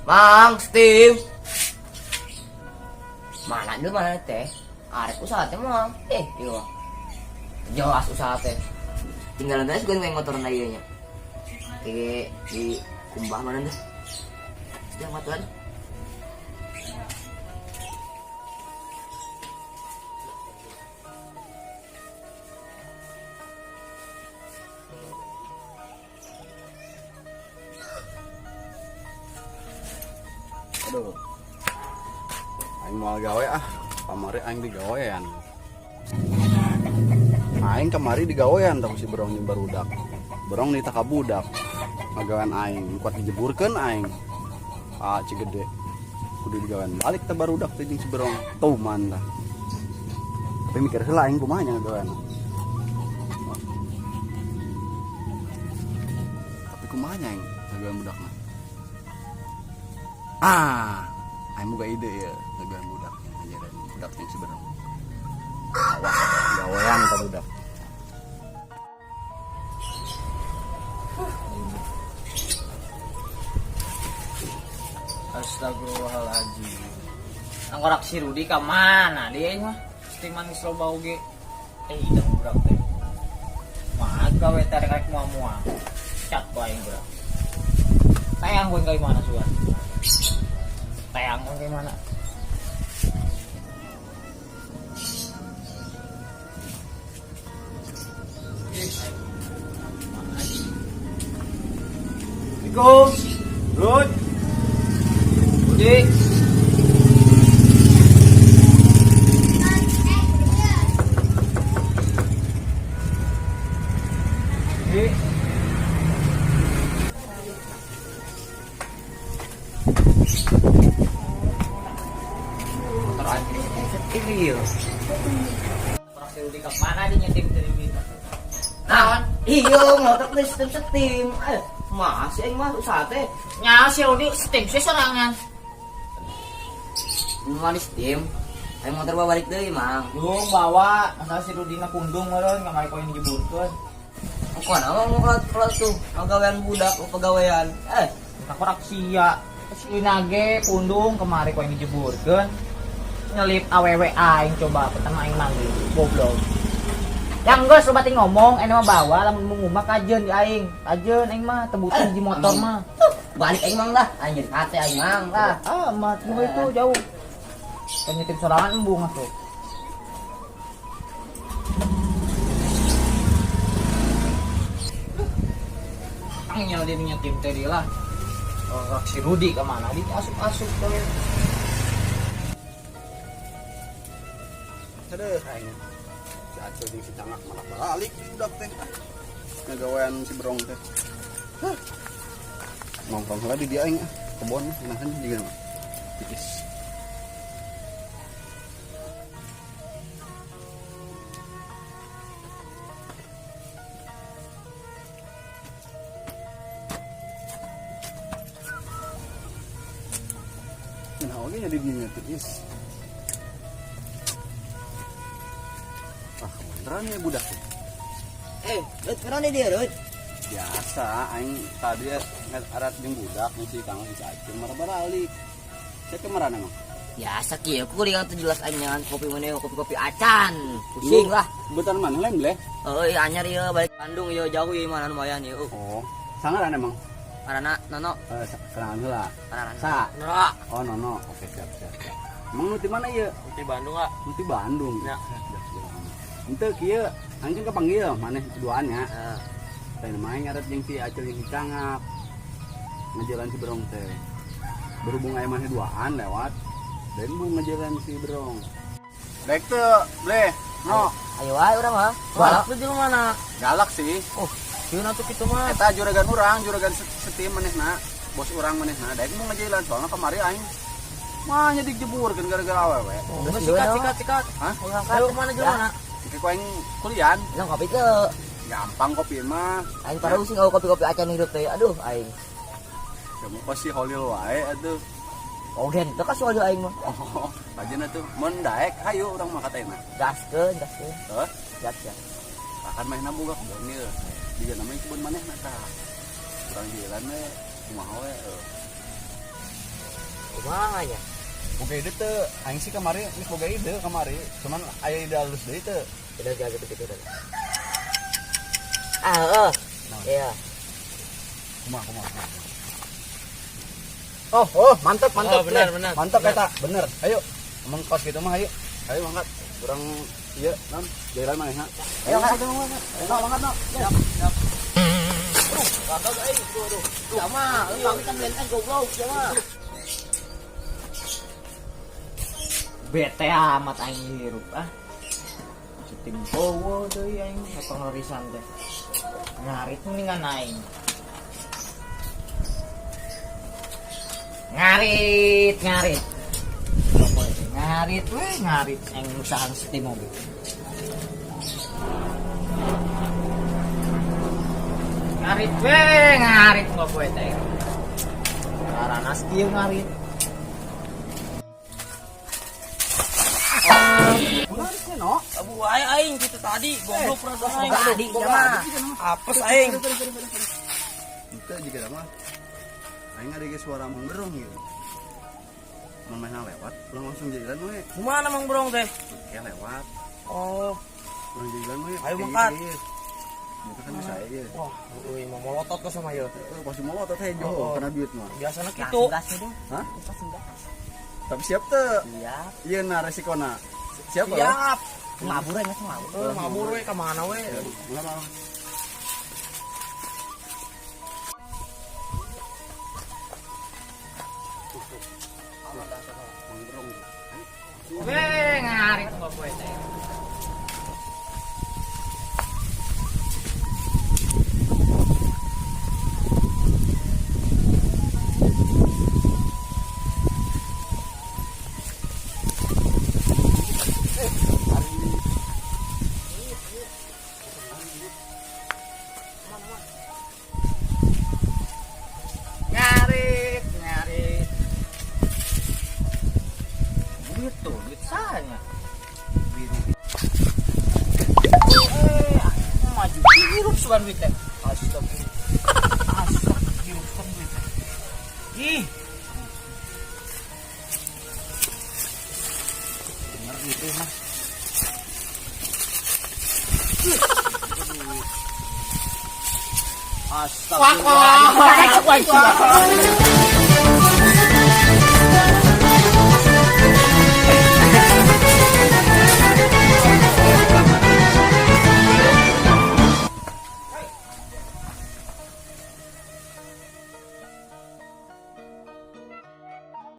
Mang, Steve. Mana dulu mana teh? Arek usaha teh mah. Iya. Jelas usaha teh. Tinggal nanti gue ngomong motor naya nya. Di kumbah mana deh? Sudah matuan. Aduh, aing mau gawe kamari aing digawean. Aing kemari digawean tapi si berong barudak. Berong nita ka budak. Ngagawean aing, kuat dijeburkeun aing. Cigede. Kudu digawean balik teh barudak teh jeung si berong. Tuman tah. Tapi mikir heula aing kumaha nya ngagawean. Tapi kumaha nya aing ngagawean budakna. Aing boga ide ya ngagawean budak ngajaran budak yang sebenarnya. Awas gawean ka budak. Astagfirullahaladzim. Angkorak si Rudi ka mana dia mah? Pasti manis loba oge. Idang budak teh. Mah gawe tarik mual-mual. Cat bae budak. Tayang gue kayak mana suan? Tayang gue kayak mana? Assalamualaikum. Rud. Budi. Budi. Motor anjing setir. Orang si Rudi kemana dia nyetim dari bina? Nah, iya motor teh setim. Masih aing mah usaha teh. Nya si Rudi setim sih sorangan. Manis tim. Aing motor bawa balik deui, Mang. Dung bawa, masalah si Rudi na pundung meureun ngamari koin dijeburkeun. Kumaha nama mau kelas tuh, pegawaian budak, pegawaian. Tak korak sia. Si nage pundung kemari koin dijeburkeun. Nyelip awewe aing coba pertama aing manggil goblok. Yang geus lu bating ngomong, ene mah bawa lamun ngumah kajeun di aing. Kajeun aing mah tebutin di motor mah. Balik aing Mang lah, anjir kate aing Mang lah. Amat nu itu jauh. Penyetim sorangan embung atuh. Angnya dia nyetim teh dia lah. Orang si Rudi kemana? Dia asup-asup tuh. Aduh aing. Si Acil jeung si Cangak malah balik budak teh. Ngagawean si berong teh. Nongkrong heula di dia aing kebon nahan juga mah. Tipis. Nah, oke jadi gini tipis. Beneran ya budak. Rut, mana dia, Rut? Biasa, aing tadi arat jeung budak si Kang si Acil marah balik. Saya kemarin emang. Biasa kieu ku kuring teh jelas anyan kopi mana kopi acan. Pusing lah. Betan mana lain bleh? Euy anyar ieu balik Bandung ieu jauh ieu mana lumayan ieu. Oh, sangaran emang. Karena Nono. Serangan heula. Karena Sa. Nono. Oh, Nono. Oke, siap. Emang nu ti mana ieu? Di Bandung ah. Nu ti Bandung. Ya. Henteu kieu, anjing kepanggil maneh duaan nya. Heeh. Teh main ngaret jeung si Acil jeung si Cangap. Ngajalan si Berong teh. Berhubung aya maneh duaan lewat, dan bu ngajalan si Berong. Dek teu, bleh. No. Ayo wae urang mah. Balak tuh di mana? Galak sih. Oh, sieun atuh kitu mah. Eta juragan urang, juragan setim manehna. Bos urang manehna. Daek mau ngajalan soalna kamari aing mah nya dijeburkeun gara-gara awewe. Oh, sikat. Hah? Ayo kemana jelema? Iki ku aing kuliah. Bilang kopi teu. Gampang kopi mah. Aing pada using kopi-kopi acan hidup teh. Aduh aing. Kamu pasti holil wae atuh. Oh gen, teu ka soal aing mah. Oh, ajeuna tuh mun daek hayu urang mah katena. Gaskeun. Heuh. Gas. akan main boga kebun ieu juga namanya kebun manehna tah kurang jalan we kumaha we Kumaha nya? boga ide teu aing sih kamari geus boga ide kamari cuman aya ide halus deui teu Udah jaga gitu dah. Ah, iya. kumaha Oh, mantap benar. mantap eta bener ayo emang kos gitu mah ayo angkat kurang iya non jalan manehna ayo angkat angkat no siap Gagal aing, aduh. Sama, lu kami kan benteng goblok, sama. Bete amat aing hirup ah. Tim powo deui aing pengorisan teh. Ngarit mendingan aing. Ngarit. Ngarit aing usaha setim mobil. Ngarit nggak poe teh. Karanas kieu ngarit. Kunarisnya no Abu aing kita tadi goblok perasaan aing. Tadi sama. Apes aing. itu juga mah aing ada ge suara menggerong gitu mun mainna lewat pulang langsung jalan we Kumaha mang brong teh? ya lewat Oh, pulang jalan we Ayo mangkat. itu kan bisa aja wah, euy mau molotot ke sama ieu. pasti mau otot hejo Oh. karena duit mah Biasana kitu. Gas itu. hah tapi siap teu Iya. iya nah resikona siap lah Siap. Mabur aja mabur. Mabur we ka mana we? Enggak Ngarit kok poe teh. Ngarit. Duit tuh, duit sahanya. Biru. Maju. Hirup sugan duit teh. Astagfirullah. Hirup sugan duit teh. Ih. Bener gitu mah. Astagfirullah.